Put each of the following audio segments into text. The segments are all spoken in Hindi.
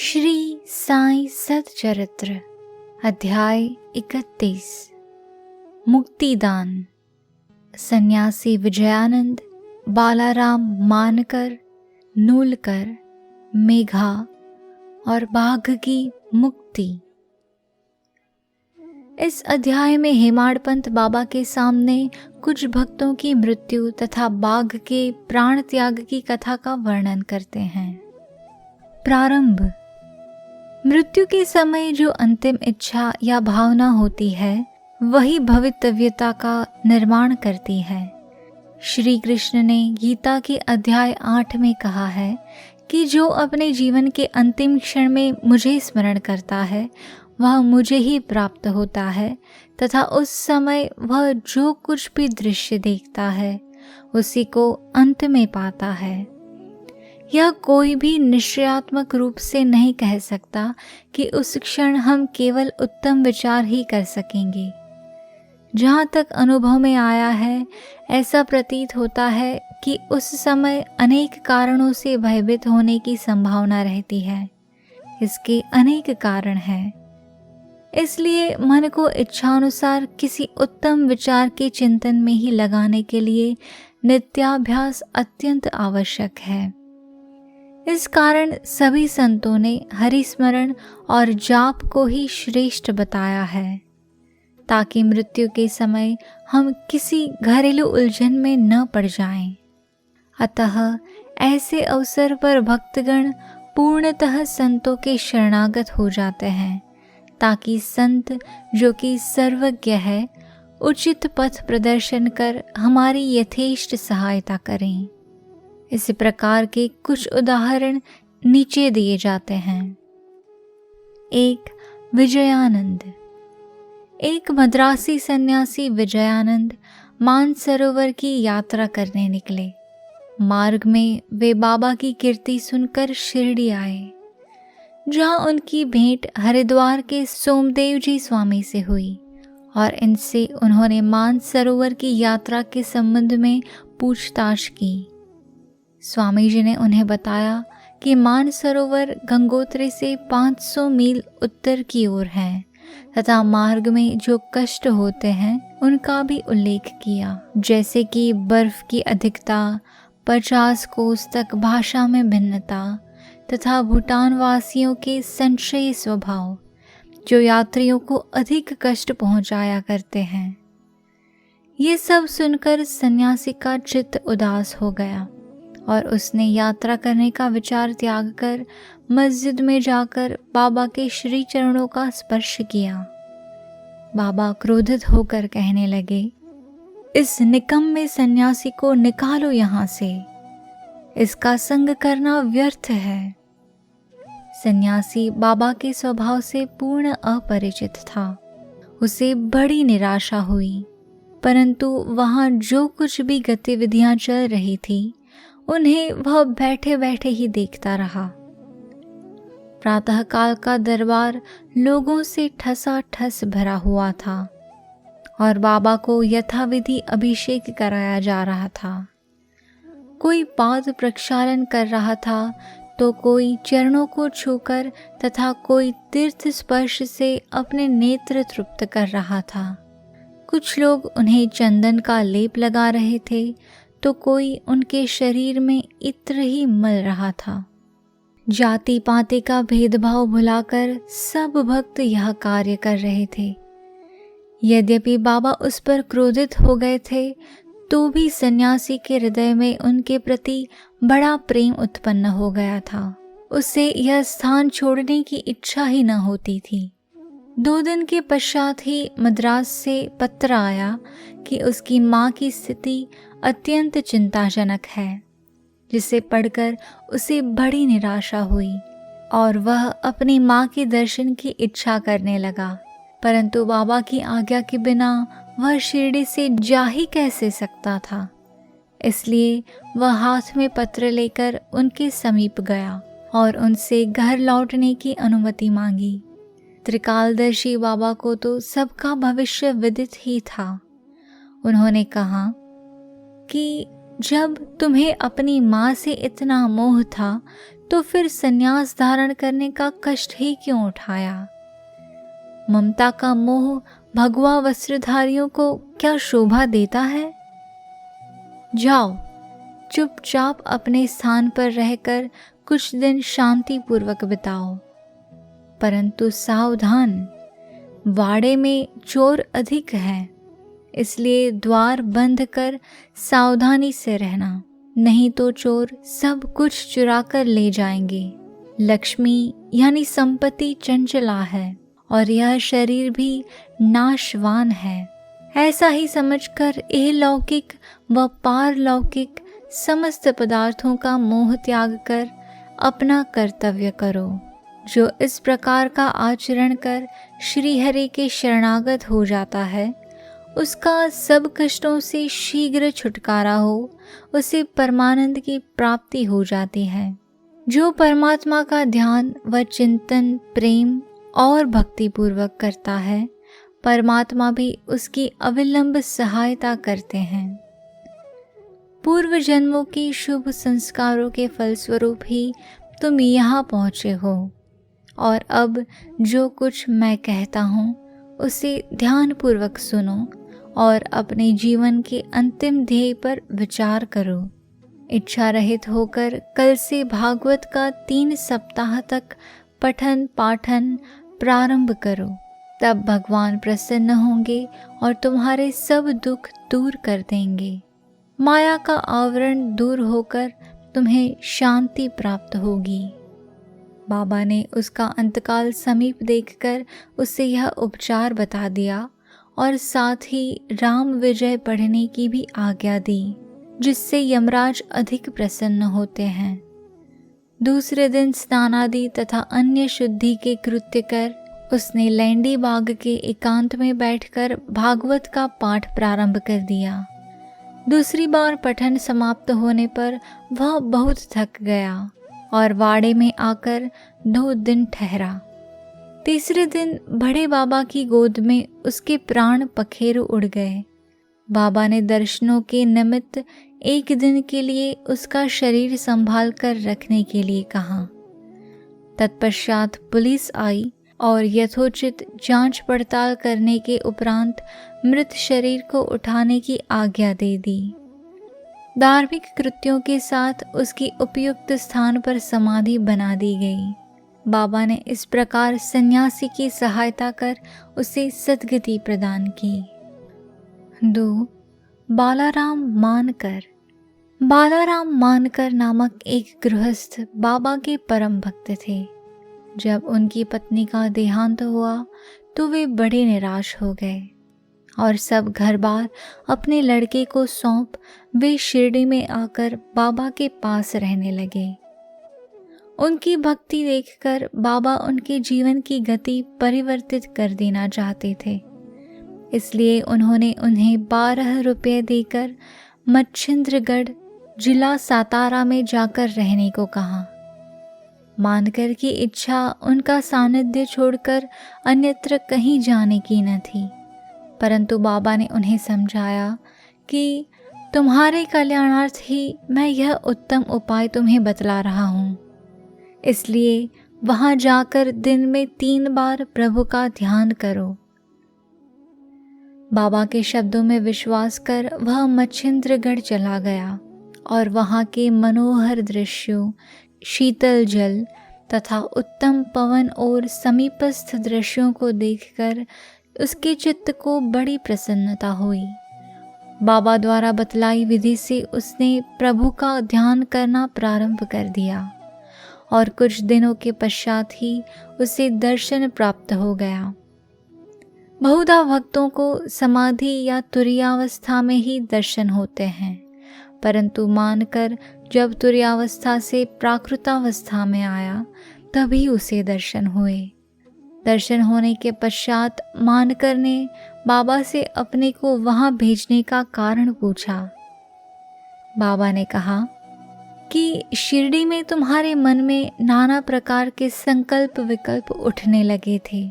श्री साई सतचरित्र अध्याय 31 मुक्तिदान। सन्यासी विजयानंद, बालाराम मानकर, नूलकर, मेघा और बाघ की मुक्ति। इस अध्याय में हेमाडपंत बाबा के सामने कुछ भक्तों की मृत्यु तथा बाघ के प्राण त्याग की कथा का वर्णन करते हैं। प्रारंभ। मृत्यु के समय जो अंतिम इच्छा या भावना होती है वही भवितव्यता का निर्माण करती है। श्री कृष्ण ने गीता के अध्याय 8 में कहा है कि जो अपने जीवन के अंतिम क्षण में मुझे स्मरण करता है वह मुझे ही प्राप्त होता है तथा उस समय वह जो कुछ भी दृश्य देखता है उसी को अंत में पाता है। यह कोई भी निश्चयात्मक रूप से नहीं कह सकता कि उस क्षण हम केवल उत्तम विचार ही कर सकेंगे। जहाँ तक अनुभव में आया है ऐसा प्रतीत होता है कि उस समय अनेक कारणों से भयभीत होने की संभावना रहती है। इसके अनेक कारण हैं, इसलिए मन को इच्छानुसार किसी उत्तम विचार के चिंतन में ही लगाने के लिए नित्याभ्यास अत्यंत आवश्यक है। इस कारण सभी संतों ने हरिस्मरण और जाप को ही श्रेष्ठ बताया है, ताकि मृत्यु के समय हम किसी घरेलू उलझन में न पड़ जाएं। अतः ऐसे अवसर पर भक्तगण पूर्णतः संतों के शरणागत हो जाते हैं, ताकि संत जो कि सर्वज्ञ है उचित पथ प्रदर्शन कर हमारी यथेष्ट सहायता करें। इसी प्रकार के कुछ उदाहरण नीचे दिए जाते हैं। 1. विजयानंद। एक मद्रासी सन्यासी विजयानंद मानसरोवर की यात्रा करने निकले। मार्ग में वे बाबा की कीर्ति सुनकर शिरडी आए, जहाँ उनकी भेंट हरिद्वार के सोमदेव जी स्वामी से हुई और इनसे उन्होंने मानसरोवर की यात्रा के संबंध में पूछताछ की। स्वामी जी ने उन्हें बताया कि मानसरोवर गंगोत्री से 500 मील उत्तर की ओर है तथा मार्ग में जो कष्ट होते हैं उनका भी उल्लेख किया, जैसे कि बर्फ की अधिकता, 50 कोस तक भाषा में भिन्नता तथा भूटान वासियों के संशयी स्वभाव जो यात्रियों को अधिक कष्ट पहुंचाया करते हैं। ये सब सुनकर सन्यासी का चित्त उदास हो गया और उसने यात्रा करने का विचार त्याग कर मस्जिद में जाकर बाबा के श्री चरणों का स्पर्श किया। बाबा क्रोधित होकर कहने लगे, इस निकम्मे सन्यासी को निकालो यहाँ से, इसका संग करना व्यर्थ है। सन्यासी बाबा के स्वभाव से पूर्ण अपरिचित था। उसे बड़ी निराशा हुई, परंतु वहाँ जो कुछ भी गतिविधियां चल रही थी उन्हें वह बैठे बैठे ही देखता रहा। प्रातःकाल का दरबार लोगों से ठसाठस भरा हुआ था और बाबा को यथाविधि अभिषेक कराया जा रहा था। कोई पाद प्रक्षालन कर रहा था तो कोई चरणों को छूकर तथा कोई तीर्थ स्पर्श से अपने नेत्र तृप्त कर रहा था। कुछ लोग उन्हें चंदन का लेप लगा रहे थे तो कोई उनके शरीर में इत्र ही मल रहा था। जाति पाति का भेदभाव भुलाकर सब भक्त यह कार्य कर रहे थे। यद्यपि बाबा उस पर क्रोधित हो गए थे तो भी सन्यासी के हृदय में उनके प्रति बड़ा प्रेम उत्पन्न हो गया था। उसे यह स्थान छोड़ने की इच्छा ही न होती थी। 2 दिन के पश्चात ही मद्रास से पत्र आया कि उसकी माँ की स्थिति अत्यंत चिंताजनक है, जिसे पढ़कर उसे बड़ी निराशा हुई और वह अपनी माँ के दर्शन की इच्छा करने लगा। परंतु बाबा की आज्ञा के बिना वह शिरडी से जा ही कैसे सकता था। इसलिए वह हाथ में पत्र लेकर उनके समीप गया और उनसे घर लौटने की अनुमति मांगी। त्रिकालदर्शी बाबा को तो सबका भविष्य विदित ही था। उन्होंने कहा कि जब तुम्हें अपनी माँ से इतना मोह था तो फिर संन्यास धारण करने का कष्ट ही क्यों उठाया? ममता का मोह भगवा वस्त्रधारियों को क्या शोभा देता है? जाओ, चुपचाप अपने स्थान पर रहकर कुछ दिन शांति पूर्वक बिताओ, परंतु सावधान, वाड़े में चोर अधिक है, इसलिए द्वार बंद कर सावधानी से रहना, नहीं तो चोर सब कुछ चुरा कर ले जाएंगे। लक्ष्मी यानी संपत्ति चंचला है और यह शरीर भी नाशवान है। ऐसा ही समझकर इहलौकिक व पारलौकिक समस्त पदार्थों का मोह त्याग कर अपना कर्तव्य करो। जो इस प्रकार का आचरण कर श्री हरि के शरणागत हो जाता है, उसका सब कष्टों से शीघ्र छुटकारा हो, उसे परमानंद की प्राप्ति हो जाती है। जो परमात्मा का ध्यान व चिंतन प्रेम और भक्ति पूर्वक करता है, परमात्मा भी उसकी अविलंब सहायता करते हैं। पूर्व जन्मों के शुभ संस्कारों के फलस्वरूप ही तुम यहाँ पहुँचे हो और अब जो कुछ मैं कहता हूँ उसे ध्यानपूर्वक सुनो और अपने जीवन के अंतिम ध्येय पर विचार करो। इच्छा रहित होकर कल से भागवत का 3 सप्ताह तक पठन पाठन प्रारंभ करो, तब भगवान प्रसन्न होंगे और तुम्हारे सब दुख दूर कर देंगे। माया का आवरण दूर होकर तुम्हें शांति प्राप्त होगी। बाबा ने उसका अंतकाल समीप देखकर उसे यह उपचार बता दिया और साथ ही राम विजय पढ़ने की भी आज्ञा दी, जिससे यमराज अधिक प्रसन्न होते हैं। दूसरे दिन स्नानादि तथा अन्य शुद्धि के कृत्य कर उसने लैंडी बाग के एकांत में बैठकर भागवत का पाठ प्रारंभ कर दिया। दूसरी बार पठन समाप्त होने पर वह बहुत थक गया और वाड़े में आकर 2 दिन ठहरा। तीसरे दिन बड़े बाबा की गोद में उसके प्राण पखेरु उड़ गए। बाबा ने दर्शनों के निमित्त 1 दिन के लिए उसका शरीर संभाल कर रखने के लिए कहा। तत्पश्चात पुलिस आई और यथोचित जांच पड़ताल करने के उपरांत मृत शरीर को उठाने की आज्ञा दे दी। धार्मिक कृत्यों के साथ उसकी उपयुक्त स्थान पर समाधि बना दी गई। बाबा ने इस प्रकार सन्यासी की सहायता कर उसे सद्गति प्रदान की। 2. बालाराम मानकर। बालाराम मानकर नामक एक गृहस्थ बाबा के परम भक्त थे। जब उनकी पत्नी का देहांत हुआ तो वे बड़े निराश हो गए और सब घर बार अपने लड़के को सौंप वे शिरडी में आकर बाबा के पास रहने लगे। उनकी भक्ति देखकर बाबा उनके जीवन की गति परिवर्तित कर देना चाहते थे, इसलिए उन्होंने उन्हें 12 रुपये देकर मच्छिंद्रगढ़ जिला सातारा में जाकर रहने को कहा। मानकर की इच्छा उनका सानिध्य छोड़कर अन्यत्र कहीं जाने की न थी, परंतु बाबा ने उन्हें समझाया कि तुम्हारे कल्याणार्थ ही मैं यह उत्तम उपाय तुम्हें बतला रहा हूँ, इसलिए वहाँ जाकर दिन में 3 बार प्रभु का ध्यान करो। बाबा के शब्दों में विश्वास कर वह मच्छिंद्रगढ़ चला गया और वहाँ के मनोहर दृश्यों, शीतल जल तथा उत्तम पवन और समीपस्थ दृश्यों को देखकर उसके चित्त को बड़ी प्रसन्नता हुई। बाबा द्वारा बतलाई विधि से उसने प्रभु का ध्यान करना प्रारंभ कर दिया और कुछ दिनों के पश्चात ही उसे दर्शन प्राप्त हो गया। बहुधा भक्तों को समाधि या तुरीयावस्था में ही दर्शन होते हैं, परंतु मानकर जब तुरीयावस्था से प्राकृतावस्था में आया तभी उसे दर्शन हुए। दर्शन होने के पश्चात मानकर ने बाबा से अपने को वहाँ भेजने का कारण पूछा। बाबा ने कहा कि शिरडी में तुम्हारे मन में नाना प्रकार के संकल्प विकल्प उठने लगे थे,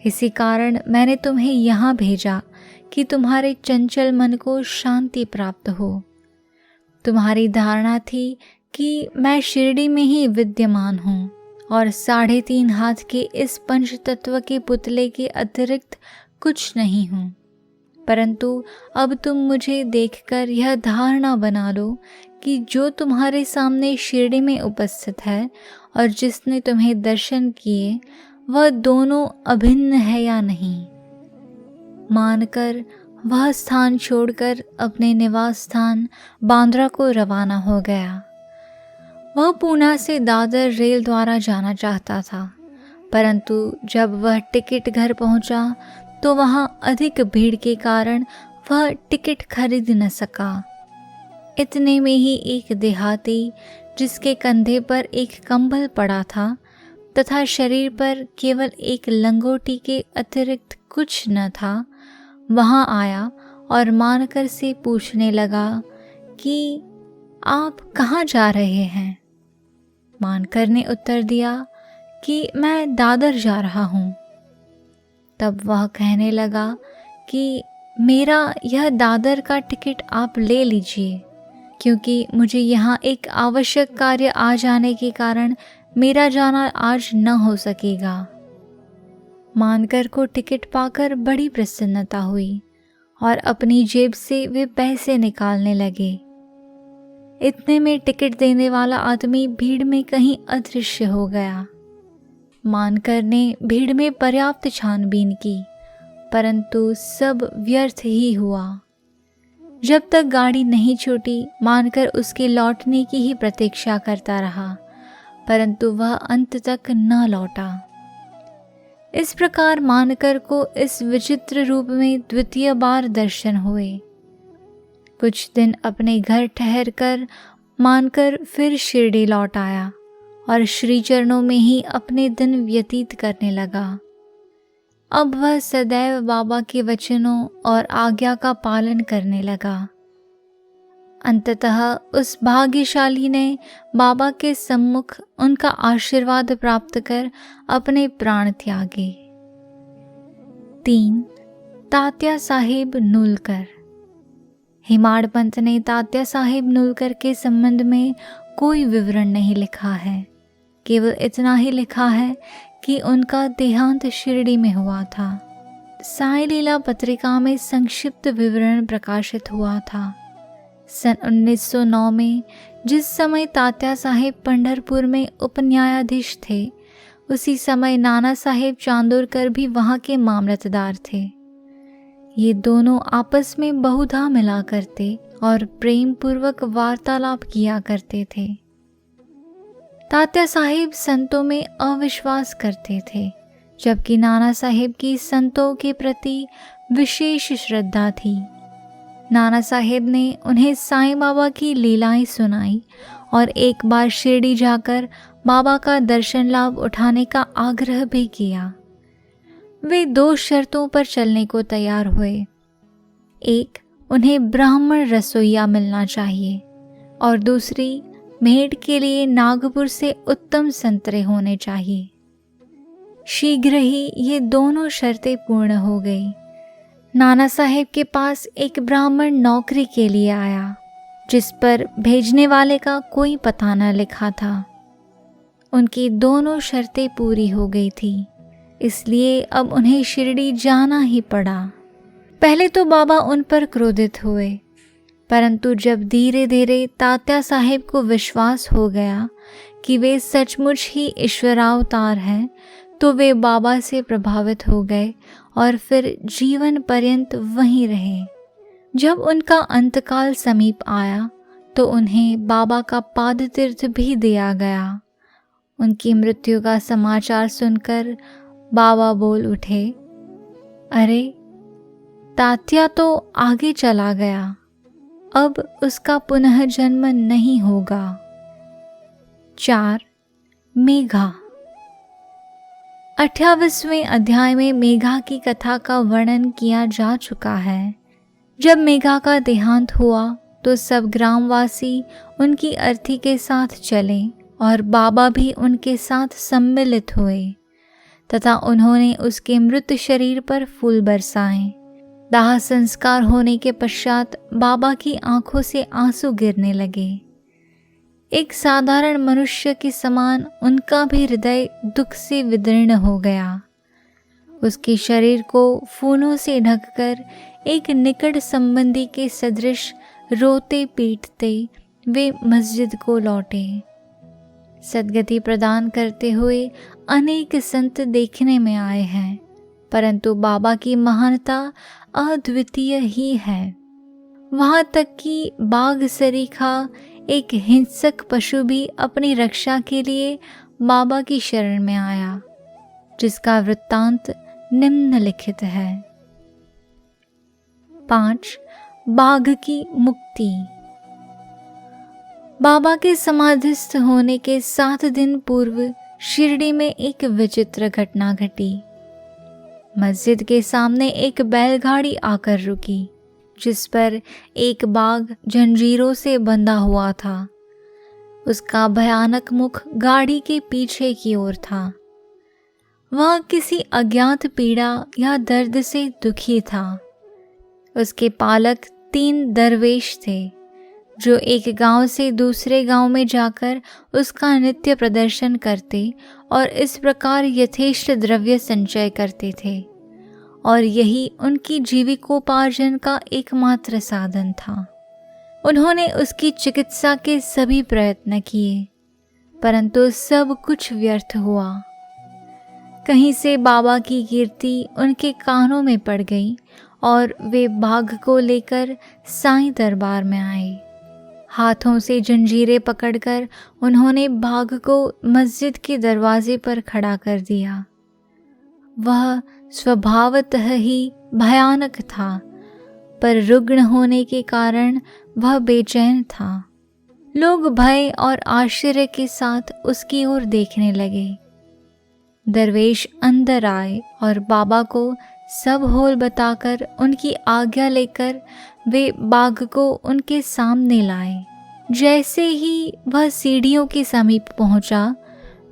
इसी कारण मैंने तुम्हें यहाँ भेजा कि तुम्हारे चंचल मन को शांति प्राप्त हो। तुम्हारी धारणा थी कि मैं शिरडी में ही विद्यमान हूँ और 3.5 हाथ के इस पंच तत्व के पुतले के अतिरिक्त कुछ नहीं हूँ, परंतु अब तुम मुझे देखकर यह धारणा बना लो कि जो तुम्हारे सामने शिरडी में उपस्थित है और जिसने तुम्हें दर्शन किए, वह दोनों अभिन्न है या नहीं। मानकर वह स्थान छोड़कर अपने निवास स्थान बांद्रा को रवाना हो गया। वह पूना से दादर रेल द्वारा जाना चाहता था, परंतु जब वह टिकट घर पहुंचा तो वहां अधिक भीड़ के कारण वह टिकट खरीद न सका। इतने में ही एक देहाती, जिसके कंधे पर एक कंबल पड़ा था तथा शरीर पर केवल एक लंगोटी के अतिरिक्त कुछ न था, वहां आया और मानकर से पूछने लगा कि आप कहाँ जा रहे हैं। मानकर ने उत्तर दिया कि मैं दादर जा रहा हूँ। तब वह कहने लगा कि मेरा यह दादर का टिकट आप ले लीजिए, क्योंकि मुझे यहाँ एक आवश्यक कार्य आ जाने के कारण मेरा जाना आज न हो सकेगा। मानकर को टिकट पाकर बड़ी प्रसन्नता हुई और अपनी जेब से वे पैसे निकालने लगे। इतने में टिकट देने वाला आदमी भीड़ में कहीं अदृश्य हो गया। मानकर ने भीड़ में पर्याप्त छानबीन की, परंतु सब व्यर्थ ही हुआ। जब तक गाड़ी नहीं छूटी, मानकर उसके लौटने की ही प्रतीक्षा करता रहा, परंतु वह अंत तक न लौटा। इस प्रकार मानकर को इस विचित्र रूप में द्वितीय बार दर्शन हुए। कुछ दिन अपने घर ठहरकर मानकर फिर शिरडी लौट आया और श्री चरणों में ही अपने दिन व्यतीत करने लगा। अब वह सदैव बाबा के वचनों और आज्ञा का पालन करने लगा। अंततः उस भाग्यशाली ने बाबा के सम्मुख उनका आशीर्वाद प्राप्त कर अपने प्राण त्यागे। 3. तात्या साहेब नूलकर। हेमाड़ पंत ने तात्या साहेब नूलकर के संबंध में कोई विवरण नहीं लिखा है। केवल इतना ही लिखा है कि उनका देहांत शिरडी में हुआ था। साई लीला पत्रिका में संक्षिप्त विवरण प्रकाशित हुआ था। सन 1909 में जिस समय तात्या साहेब पंढरपुर में उपन्यायाधीश थे, उसी समय नाना साहेब चांदोरकर भी वहाँ के मामलतदार थे। ये दोनों आपस में बहुधा मिला करते और प्रेम पूर्वक वार्तालाप किया करते थे। तात्या साहेब संतों में अविश्वास करते थे, जबकि नाना साहेब की संतों के प्रति विशेष श्रद्धा थी। नाना साहेब ने उन्हें साईं बाबा की लीलाएं सुनाई और एक बार शिरडी जाकर बाबा का दर्शन लाभ उठाने का आग्रह भी किया। वे 2 शर्तों पर चलने को तैयार हुए। एक, उन्हें ब्राह्मण रसोइया मिलना चाहिए और दूसरी, भेंट के लिए नागपुर से उत्तम संतरे होने चाहिए। शीघ्र ही ये दोनों शर्तें पूर्ण हो गई। नाना साहेब के पास एक ब्राह्मण नौकरी के लिए आया, जिस पर भेजने वाले का कोई पता न लिखा था। उनकी दोनों शर्तें पूरी हो गई थी, इसलिए अब उन्हें शिरडी जाना ही पड़ा। पहले तो बाबा उन पर क्रोधित हुए, परंतु जब धीरे धीरे तात्या साहेब को विश्वास हो गया कि वे सचमुच ही ईश्वरावतार हैं, तो वे बाबा से प्रभावित हो गए और फिर जीवन पर्यंत वहीं रहे। जब उनका अंतकाल समीप आया तो उन्हें बाबा का पाद तीर्थ भी दिया गया। उनकी मृत्यु का समाचार सुनकर बाबा बोल उठे, अरे तात्या तो आगे चला गया, अब उसका पुनः जन्म नहीं होगा। 4. मेघा। 28वें अध्याय में मेघा की कथा का वर्णन किया जा चुका है। जब मेघा का देहांत हुआ तो सब ग्रामवासी उनकी अर्थी के साथ चले और बाबा भी उनके साथ सम्मिलित हुए तथा उन्होंने उसके मृत शरीर पर फूल बरसाए। दाह संस्कार होने के पश्चात बाबा की आंखों से आंसू गिरने लगे। एक साधारण मनुष्य के समान उनका भी हृदय दुख से विदीर्ण हो गया। उसके शरीर को फूलों से ढककर एक निकट संबंधी के सदृश रोते पीटते वे मस्जिद को लौटे। सद्गति प्रदान करते हुए अनेक संत देखने में आए हैं, परंतु बाबा की महानता अद्वितीय ही है। वहाँ तक कि बाघ सरीखा एक हिंसक पशु भी अपनी रक्षा के लिए बाबा की शरण में आया, जिसका वृत्तांत निम्नलिखित है। 5. बाघ की मुक्ति। बाबा के समाधिस्थ होने के 7 दिन पूर्व शिरडी में एक विचित्र घटना घटी। मस्जिद के सामने एक बैलगाड़ी आकर रुकी, जिस पर एक बाघ जंजीरों से बंधा हुआ था। उसका भयानक मुख गाड़ी के पीछे की ओर था। वह किसी अज्ञात पीड़ा या दर्द से दुखी था। उसके पालक 3 दरवेश थे, जो एक गांव से दूसरे गांव में जाकर उसका नित्य प्रदर्शन करते और इस प्रकार यथेष्ट द्रव्य संचय करते थे, और यही उनकी जीविकोपार्जन का एकमात्र साधन था। उन्होंने उसकी चिकित्सा के सभी प्रयत्न किए, परंतु सब कुछ व्यर्थ हुआ। कहीं से बाबा की कीर्ति उनके कानों में पड़ गई और वे बाघ को लेकर साईं दरबार में आए। हाथों से जंजीरें पकड़कर उन्होंने बाघ को मस्जिद के दरवाजे पर खड़ा कर दिया। वह स्वभावतः ही भयानक था, पर रुग्ण होने के कारण वह बेचैन था। लोग भय और आश्चर्य के साथ उसकी ओर देखने लगे। दरवेश अंदर आए और बाबा को सब होल बताकर उनकी आज्ञा लेकर वे बाघ को उनके सामने लाए। जैसे ही वह सीढ़ियों के समीप पहुंचा,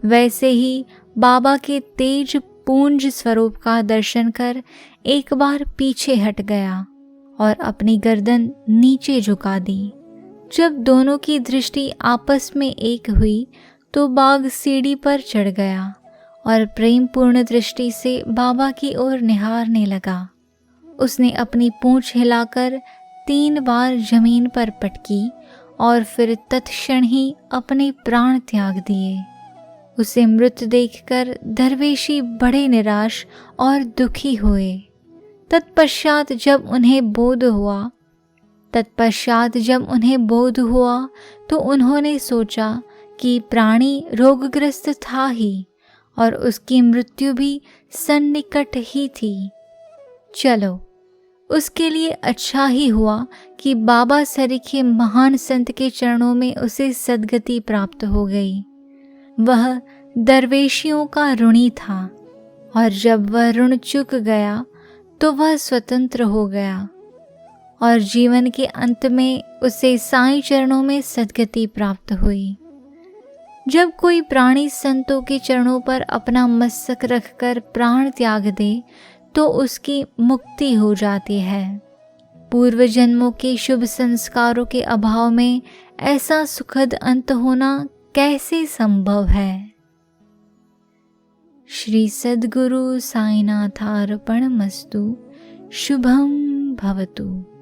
वैसे ही बाबा के तेज पूंज स्वरूप का दर्शन कर एक बार पीछे हट गया और अपनी गर्दन नीचे झुका दी। जब दोनों की दृष्टि आपस में एक हुई तो बाघ सीढ़ी पर चढ़ गया और प्रेमपूर्ण दृष्टि से बाबा की ओर निहारने लगा। उसने अपनी पूंछ हिलाकर 3 बार जमीन पर पटकी और फिर तत्क्षण ही अपने प्राण त्याग दिए। उसे मृत देखकर दरवेशी बड़े निराश और दुखी हुए। तत्पश्चात जब उन्हें बोध हुआ तो उन्होंने सोचा कि प्राणी रोगग्रस्त था ही और उसकी मृत्यु भी सन्निकट ही थी। चलो, उसके लिए अच्छा ही हुआ कि बाबा सरीखे महान संत के चरणों में उसे सद्गति प्राप्त हो गई। वह दरवेशियों का ऋणी था, और जब वह ऋण चुक गया तो वह स्वतंत्र हो गया, और जीवन के अंत में उसे साईं चरणों में सद्गति प्राप्त हुई। जब कोई प्राणी संतों के चरणों पर अपना मस्तक रखकर प्राण त्याग दे तो उसकी मुक्ति हो जाती है। पूर्व जन्मों के शुभ संस्कारों के अभाव में ऐसा सुखद अंत होना कैसे संभव है। श्री सद्गुरु साईनाथार्पणमस्तु। शुभम भवतु।